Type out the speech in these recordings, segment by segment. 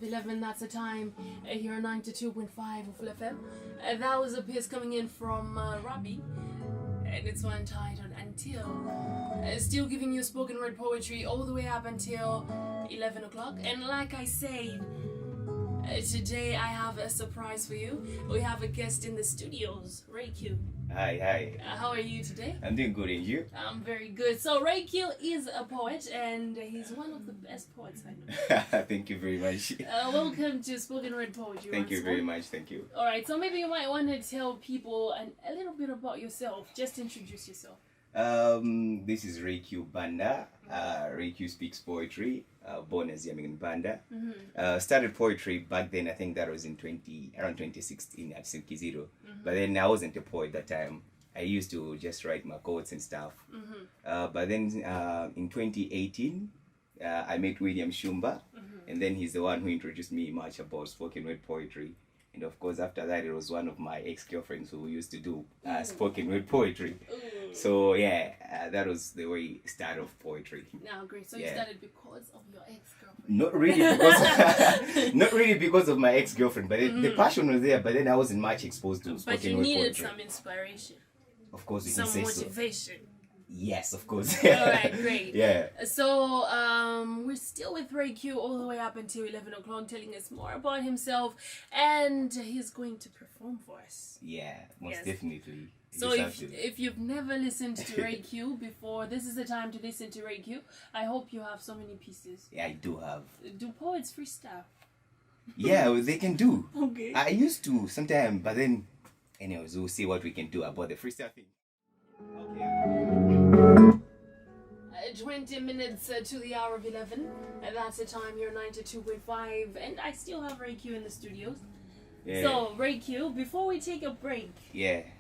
of 11. That's the time here on 92.5 Ufulu FM. That was a piece coming in from Robbie, and it's one titled Until. Still giving you spoken word poetry all the way up until 11 o'clock. And like I said, today I have a surprise for you. We have a guest in the studios, Ray Q. Hi. How are you today? I'm doing good, and you? I'm very good. So Ray Q is a poet, and he's one of the best poets I know. Thank you very much. Welcome to Spoken Word Poetry. Thank you very much. Thank you. All right, so maybe you might want to tell people a little bit about yourself. Just introduce yourself. This is Ray Q Banda. Ray Q speaks poetry. Born as Yamin Banda. Started poetry back then. I think that was in around 2016 at Simkiziro. But then I wasn't a poet that time. I used to just write my quotes and stuff. But then in 2018, I met William Shumba, and then he's the one who introduced me much about spoken word poetry. And of course, after that, it was one of my ex-girlfriends who used to do spoken word poetry. So yeah, that was the way start of poetry. Now, great. So you started because of your ex-girlfriend? Not really because of my ex-girlfriend, but the passion was there. But then I wasn't much exposed to spoken word poetry. But you needed some inspiration. Of course, you some can say motivation. So. Yes, of course. All right, great. Yeah. So we're still with Ray Q all the way up until 11 o'clock, telling us more about himself, and he's going to perform for us. Yeah, most definitely. So if you've never listened to Ray Q before, this is the time to listen to Ray Q. I hope you have so many pieces. Yeah, I do have. Do poets freestyle? Yeah, they can do. Okay. I used to sometimes, but then, anyways, we'll see what we can do about the freestyle thing. Okay. 20 minutes to the hour of 11. And that's the time here, 92.5. And I still have Ray Q in the studios. Yeah. So, Ray Q, before we take a break,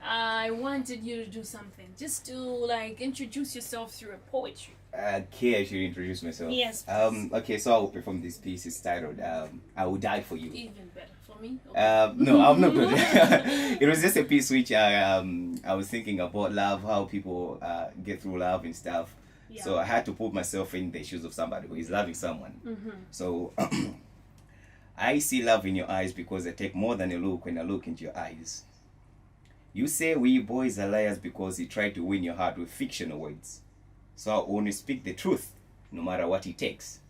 I wanted you to do something. Just to, introduce yourself through a poetry. Okay, I should introduce myself. Yes. Okay, so I will perform this piece. It's titled, I Will Die For You. Even better for me? Okay. No, I'm not good. It was just a piece which I was thinking about love, how people get through love and stuff. Yeah. So I had to put myself in the shoes of somebody who is loving someone. So I see love in your eyes because I take more than a look when I look into your eyes. You say we boys are liars because you try to win your heart with fictional words. So I only speak the truth, no matter what it takes.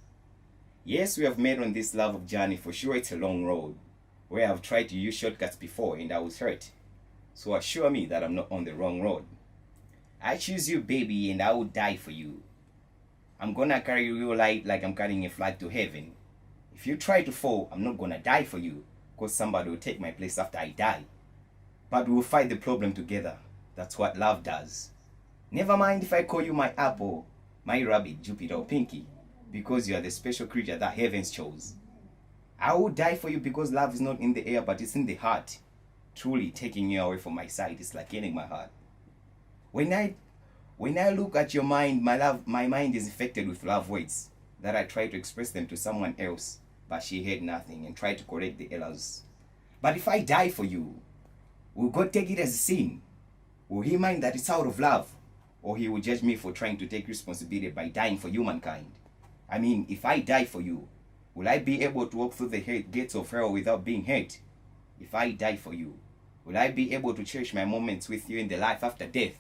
Yes, we have made on this love journey. For sure it's a long road, where I've tried to use shortcuts before and I was hurt. So assure me that I'm not on the wrong road. I choose you, baby, and I will die for you. I'm gonna carry you light like I'm carrying a flag to heaven. If you try to fall, I'm not gonna die for you, because somebody will take my place after I die. But we'll fight the problem together. That's what love does. Never mind if I call you my apple, my rabbit, Jupiter, or Pinky, because you are the special creature that heavens chose. I will die for you because love is not in the air, but it's in the heart. Truly, taking you away from my side is like killing my heart. When I look at your mind, my mind is infected with love words that I try to express them to someone else, but she heard nothing and tried to correct the errors. But if I die for you, will God take it as a sin? Will he mind that it's out of love? Or he will judge me for trying to take responsibility by dying for humankind? I mean, if I die for you, will I be able to walk through the gates of hell without being hurt? If I die for you, will I be able to cherish my moments with you in the life after death?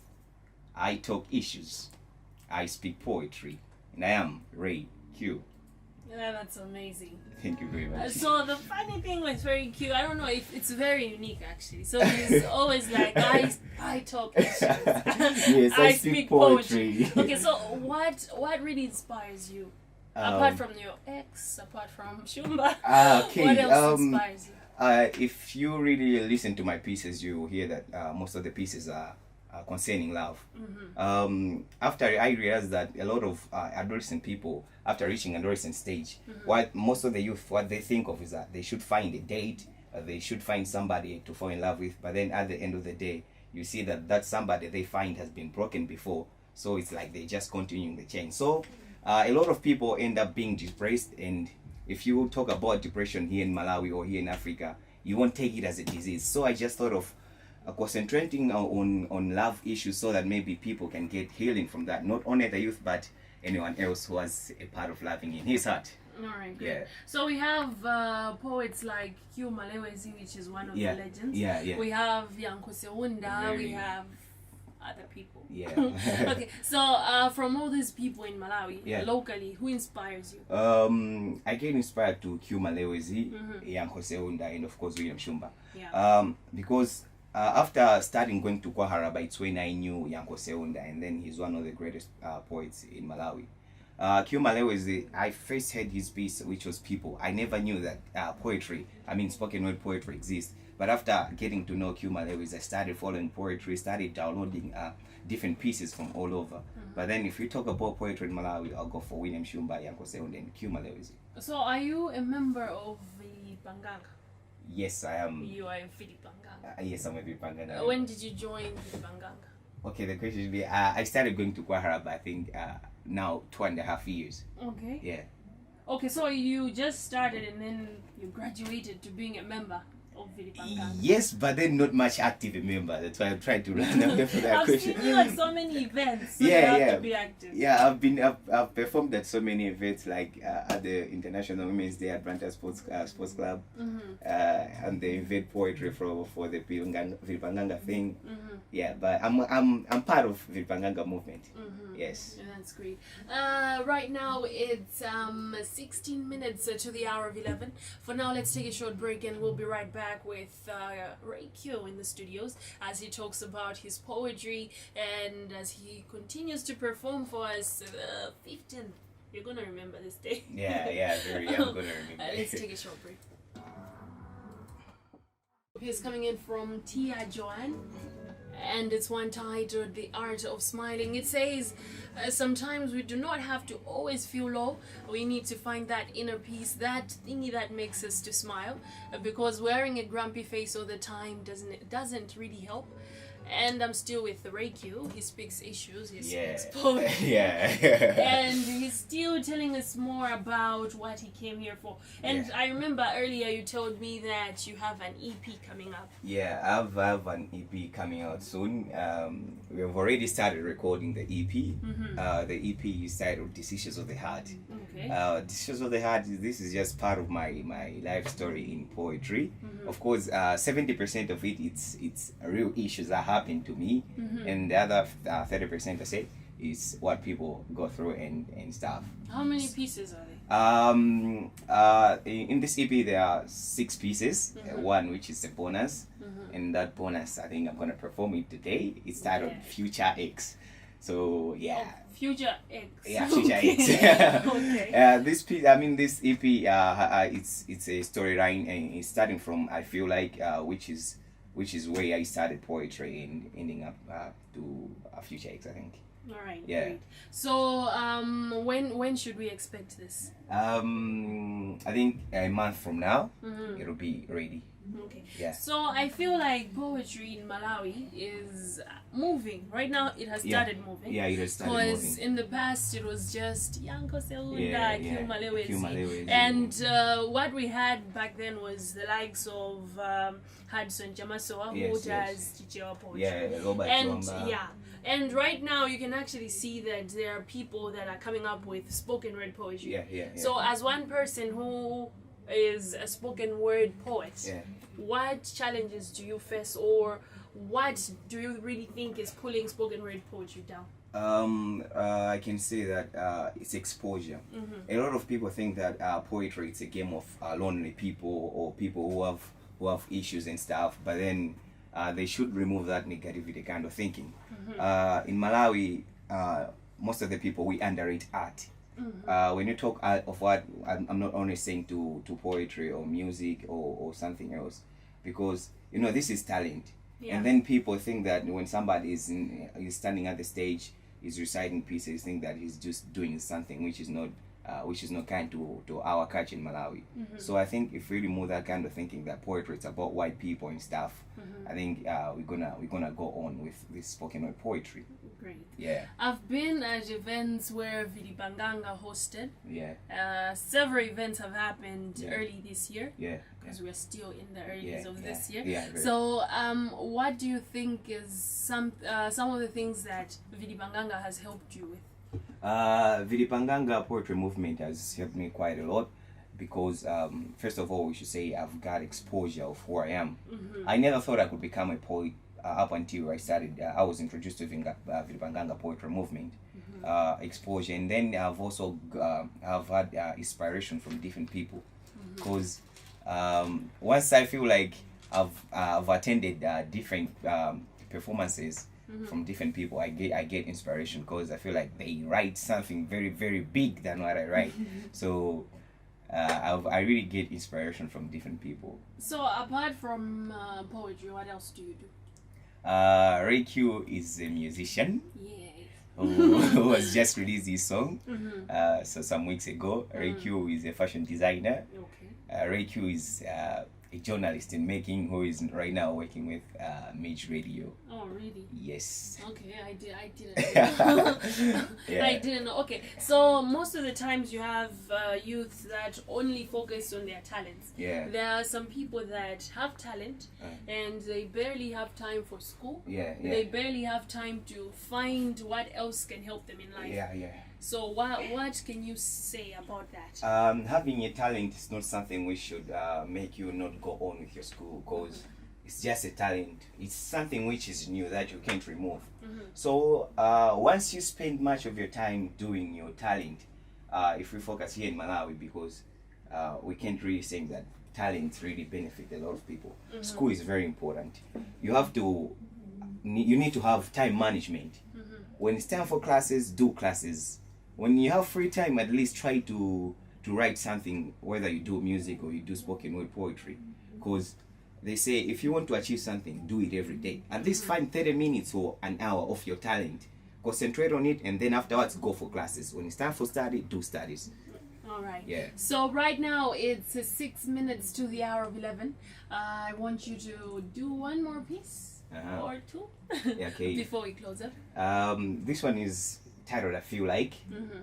I talk issues. I speak poetry. And I am Ray Q. Yeah, that's amazing. Thank you very much. So the funny thing with Ray Q, I don't know if it's very unique actually. So he's always like, I talk issues. Yes, I speak poetry. Okay, so what really inspires you? Apart from your ex, apart from Shumba, okay. What else inspires you? If you really listen to my pieces, you will hear that most of the pieces are concerning love. After I realized that a lot of adolescent people, after reaching adolescent stage, what most of the youth, what they think of is that they should find a date, they should find somebody to fall in love with, but then at the end of the day, you see that somebody they find has been broken before, so it's like they just continuing the chain. So a lot of people end up being depressed, and if you talk about depression here in Malawi or here in Africa, you won't take it as a disease. So I just thought of concentrating on love issues so that maybe people can get healing from that. Not only the youth, but anyone else who has a part of loving in his heart. All right, good. Yeah. So we have poets like Q Malewezi, which is one of the legends. Yeah. We have Yanko Seunda. Very. We have other people. Yeah. Okay, so from all these people in Malawi, locally, who inspires you? I get inspired to Q Malewezi, Yanko Seunda, and of course William Shumba. Yeah. Because after starting going to Kwaharaba, it's when I knew Yanko Seunda, and then he's one of the greatest poets in Malawi. Q Malewezi, I first heard his piece, which was People. I never knew that poetry, I mean spoken word poetry exists. But after getting to know Q Malewezi, I started following poetry, started downloading different pieces from all over. But then if you talk about poetry in Malawi, I'll go for William Shumba, Yanko Seunda, and Q Malewezi. So are you a member of the Banganga? Yes, I am. You are a Vili Banganga? Yes, I'm a Vili Banganga. When did you join Vili Banganga? Okay, the question should be, I started going to Kwaharaba, I think, now 2.5 years. Okay. Yeah. Okay, so you just started and then you graduated to being a member of Vili Banganga. Yes, but then not much active member. That's why I'm trying to run away from that I've question. seen you at so many events, so Yeah, you have to be active. Yeah, I've performed at so many events, like at the International Women's Day at Branta Sports Club, and the event poetry for the Vili Banganga thing. Yeah, but I'm part of Vili Banganga movement. Yes. Yeah, that's great. Right now it's 16 minutes to the hour of 11. For now, let's take a short break and we'll be right back with Ray Q in the studios as he talks about his poetry and as he continues to perform for us 15th. You're gonna remember this day. Yeah, very. I'm gonna remember. Let's take a short break. He's coming in from Tia Joanne, and it's one titled The Art of Smiling. It says, sometimes we do not have to always feel low. We need to find that inner peace, that thingy that makes us to smile, because wearing a grumpy face all the time doesn't really help. And I'm still with Ray Q. He speaks issues, he speaks poetry. And he's still telling us more about what he came here for. And I remember earlier you told me that you have an EP coming up. Yeah, I have an EP coming out soon. We have already started recording the EP. The EP is titled Decisions of the Heart. Okay. Decisions of the Heart, this is just part of my life story in poetry. Of course, 70% of it, it's real issues that happen to me, and the other 30%, I say, is what people go through and stuff. How many pieces are they? In this EP there are 6 pieces. One which is a bonus, and that bonus I think I'm gonna perform it today. It's titled Future X. So yeah. Oh, Future X. Yeah, Future X. Okay. This piece, I mean, this EP, it's a storyline, and it's starting from I feel like which is where I started poetry and ending up to Future X, I think. All right. Yeah. Great. So when should we expect this? I think a month from now it'll be ready. Okay. Yeah. So I feel like poetry in Malawi is moving. Right now it has started moving. Yeah, it has started moving. Because in the past it was just Yanko Seunda, Q Malewezi. And what we had back then was the likes of Hudson Jamasoa, who does Chichewa poetry. Yeah, Robert and Chomba. And right now you can actually see that there are people that are coming up with spoken word poetry. Yeah. So as one person who is a spoken word poet, what challenges do you face, or what do you really think is pulling spoken word poetry down? I can say that it's exposure. A lot of people think that poetry it's a game of lonely people or people who have issues and stuff, but then they should remove that negativity kind of thinking. In Malawi, most of the people, we underrate art. When you talk of art, I'm not only saying to poetry or music or something else, because this is talent. And then people think that when somebody is standing at the stage, is reciting pieces, think that he's just doing something which is not kind to our culture in Malawi. So I think if we remove that kind of thinking that poetry is about white people and stuff, I think we're gonna go on with this spoken word poetry. Great. Yeah. I've been at events where Vili Banganga hosted. Yeah. Several events have happened early this year. Yeah. Because we're still in the earlies of this year. Yeah. So, what do you think is some of the things that Vili Banganga has helped you with? Vili Banganga poetry movement has helped me quite a lot. because first of all, we should say I've got exposure of who I am. I never thought I could become a poet up until I started. I was introduced to Vilibanganga poetry movement. Exposure, and then I've also I've had inspiration from different people, because once I feel like I've attended different performances from different people, I get inspiration, because I feel like they write something very, very big than what I write. So I really get inspiration from different people. So apart from poetry, what else do you do? Ray Q is a musician. Yeah. Who has just released his song so some weeks ago. Ray Q is a fashion designer. Okay. Ray Q is a journalist in making, who is right now working with Mage Radio. Oh, really? Yes. Okay, I didn't know. Yeah. I didn't know. Okay, so most of the times you have youths that only focus on their talents. Yeah. There are some people that have talent and they barely have time for school. Yeah. They barely have time to find what else can help them in life. Yeah. So what can you say about that? Having a talent is not something which should make you not go on with your school, because it's just a talent. It's something which is new that you can't remove. So once you spend much of your time doing your talent, if we focus here in Malawi, because we can't really say that talents really benefit a lot of people. School is very important. You need to have time management. When it's time for classes, do classes. When you have free time, at least try to write something, whether you do music or you do spoken word poetry, because they say if you want to achieve something, do it every day. At least find 30 minutes or an hour of your talent, concentrate on it, and then afterwards go for classes. When it's time for study, do studies. All right. Yeah. So right now it's 6 minutes to the hour of 11. I want you to do one more piece or two Okay. before we close up. This one is titled "I Feel Like,"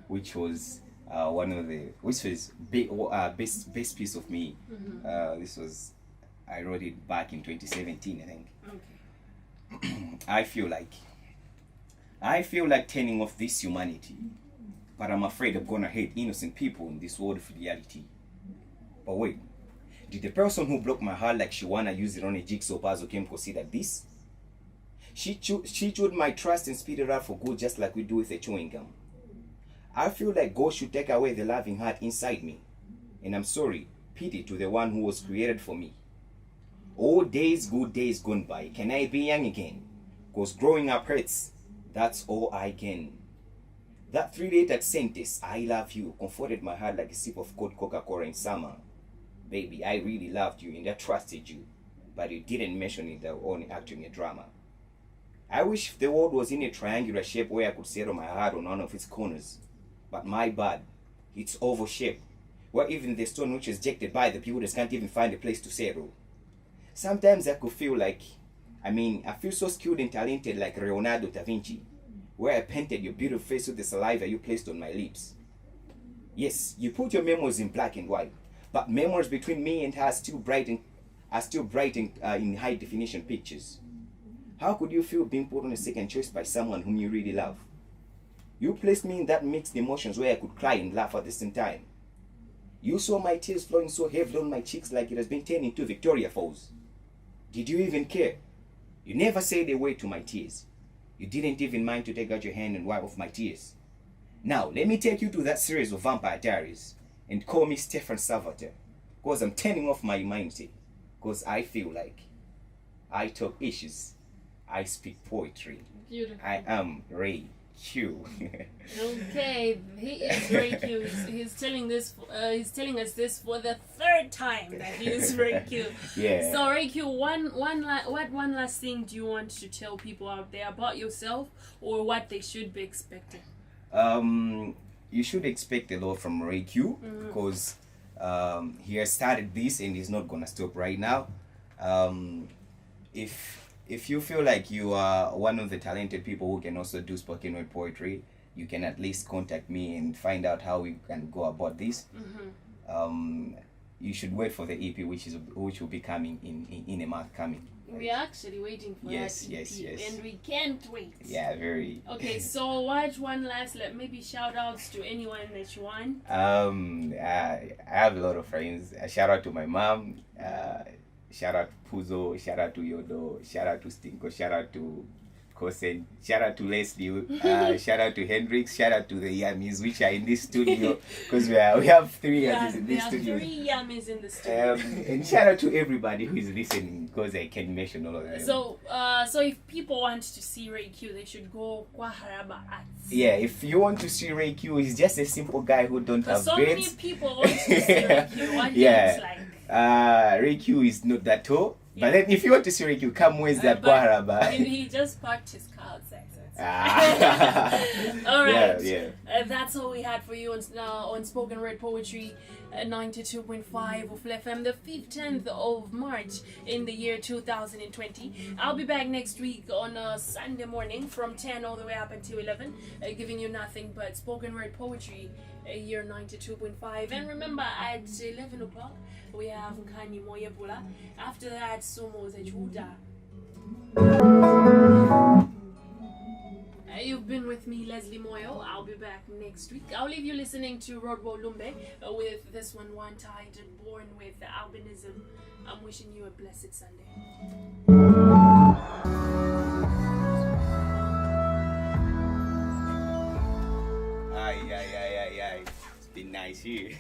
which was best piece of me. I wrote it back in 2017, I think. Okay. I feel like turning off this humanity, but I'm afraid I'm gonna hate innocent people in this world of reality. But wait, did the person who broke my heart like she wanna use it on a jigsaw puzzle came consider this? She chewed my trust and spit it out for good, just like we do with a chewing gum. I feel like God should take away the loving heart inside me. And I'm sorry, pity to the one who was created for me. Old days, good days gone by. Can I be young again? Cause growing up hurts. That's all I can. That 3-letter sentence, I love you, comforted my heart like a sip of cold Coca-Cola in summer. Baby, I really loved you and I trusted you. But you didn't mention it, only acting a drama. I wish the world was in a triangular shape where I could settle my heart on one of its corners. But my bad, it's oval shape, where even the stone which is ejected by the builders can't even find a place to settle. Sometimes I could feel I feel so skilled and talented like Leonardo da Vinci, where I painted your beautiful face with the saliva you placed on my lips. Yes, you put your memories in black and white, but memories between me and her are still bright in high definition pictures. How could you feel being put on a second choice by someone whom you really love? You placed me in that mixed emotions where I could cry and laugh at the same time. You saw my tears flowing so heavily on my cheeks like it has been turned into Victoria Falls. Did you even care? You never said a word to my tears. You didn't even mind to take out your hand and wipe off my tears. Now, let me take you to that series of Vampire Diaries and call me Stefan Salvatore, because I'm turning off my humanity, because I feel like I talk issues. I speak poetry. Beautiful. I am Ray Q. Okay, he is Ray Q. He's telling us this for the third time that he is Ray Q. Yeah. So Ray Q, one last thing do you want to tell people out there about yourself, or what they should be expecting? You should expect a lot from Ray Q, because he has started this and he's not gonna stop right now. If you feel like you are one of the talented people who can also do spoken word poetry, you can at least contact me and find out how we can go about this. You should wait for the EP, which will be coming in a month coming. We are actually waiting for Yes, that yes, EP, yes. and we can't wait. Yeah, very. Okay, so watch one last, maybe shout outs to anyone that you want. I have a lot of friends. Shout out to my mom. Shout out to Puzo. Shout out to Yodo. Shout out to Stinko. Shout out to Kosen. Shout out to Leslie. Shout out to Hendrix. Shout out to the Yummies, which are in this studio, because we have 3 Yummies in this studio. There are 3 Yummies in the studio. And shout out to everybody who is listening, because I can mention all of them. So if people want to see Ray Q, they should go kwa Haraba Arts. Yeah, if you want to see Ray Q, he's just a simple guy who don't have so dreads. many people want to see Ray Q. What he looks like. Ray Q is not that tall. But then if you want to see Ray Q, come with that Guaraba. He just parked his car outside. Ah. All right. Yeah. That's all we had for you on Spoken Word Poetry 92.5 of FM, the 15th of March in the year 2020. I'll be back next week on a Sunday morning from 10 all the way up until 11, giving you nothing but Spoken Word Poetry year 92.5. And remember, at 11 o'clock, we have Nkani Moyebula. After that, Sumo Zechuda. You've been with me, Leslie Moyo. I'll be back next week. I'll leave you listening to Rodwo Lumbe with this one titled Born with Albinism. I'm wishing you a blessed Sunday. Aye. It's been nice here.